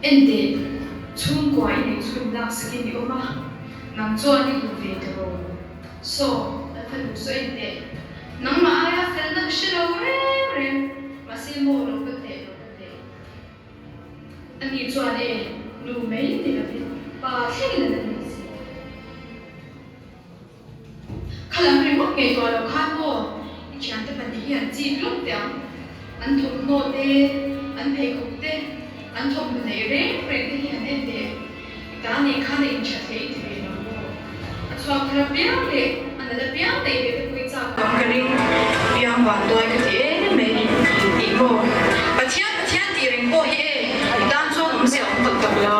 ente chung koi ni chung nak skin ni oma nang chuan ni lu ve te ro so la fa lu so ente nang ma ya fel nak shiro re masil mo ro ko te ani chuan e lu mai ni la bi pa thei la ni si khalam ri mo ke to lo kha mo i chan te pan hi an chi lu te an thum no te an phei khuk te an thom nei re te hi an ente ta ne kha ne in cha thei te no mo a chwa khra piang le an da piang te te pui cha ka ri piang wan doi ka te me i mo pathian ti ring ko he dan so um se om tak tak lo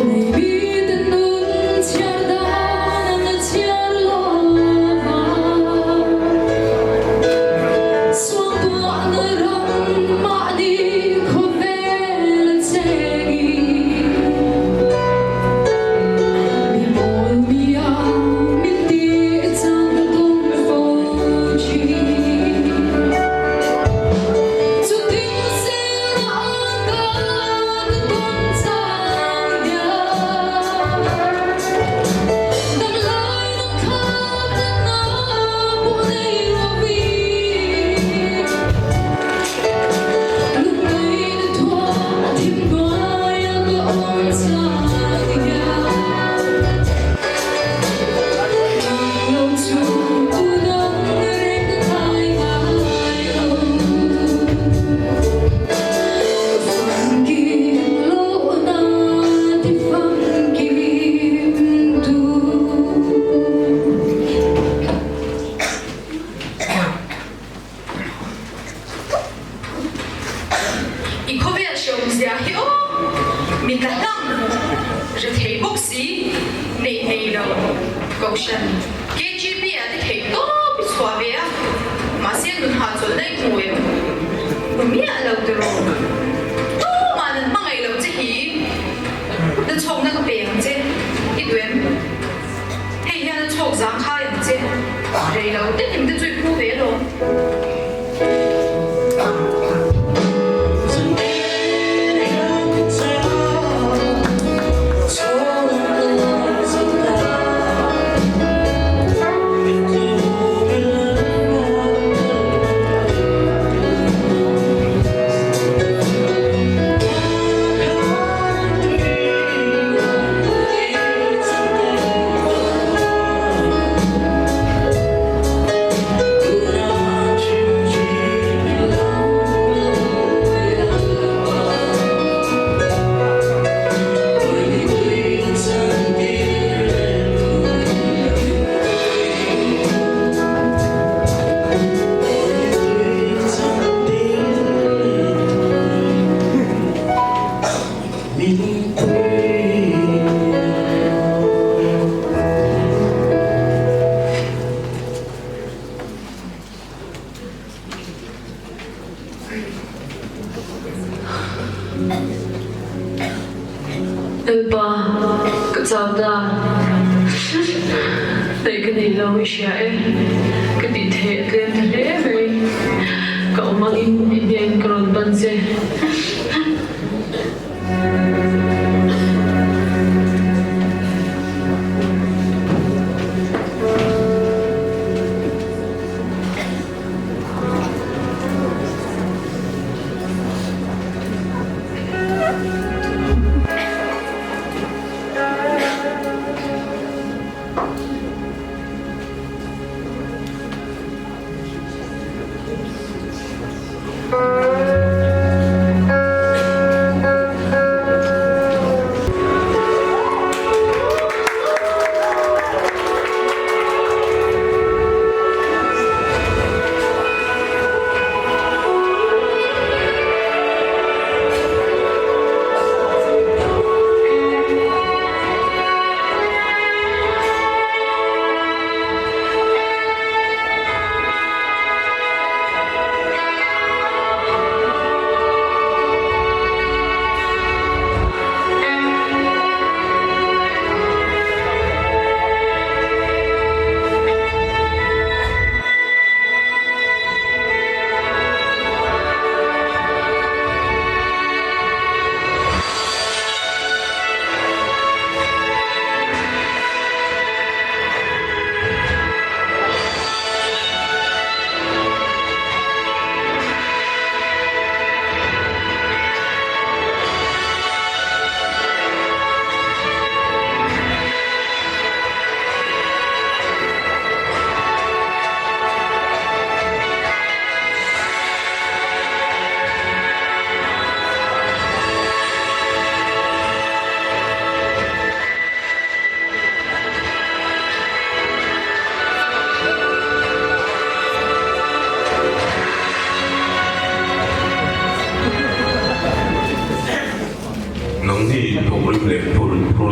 Maybe the mình là năm rồi thấy bốc xí này đâu cầu sân KGB thì thấy tốt bị xóa về mà xem được hạt rồi đây mùi mía lâu từ rồi tốt mà nên mang ngày lâu chứ hỉ nên chồng nó có bèn chứ ít tuyến hay là nên chồng giang khai chứ rồi lâu tất nhiên mình最苦về rồi Tại cái này lâu sẽ cái bị thế cái em thế vậy cậu mang in đèn còn bận gì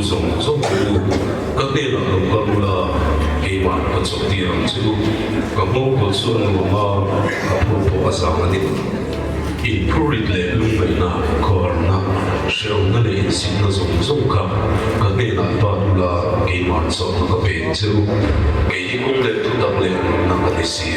dùng giúp các địa là công là kỳ bản của số tiền chứ có một cuộc xuân của mà các bộ phận sáng đi improve le lu vậy na corona sẽ ông nó để xin nó dùng cả các địa là toàn là kỳ bản số nó có bên chứ cái gì cũng để tu tập lên nằm ở đây xí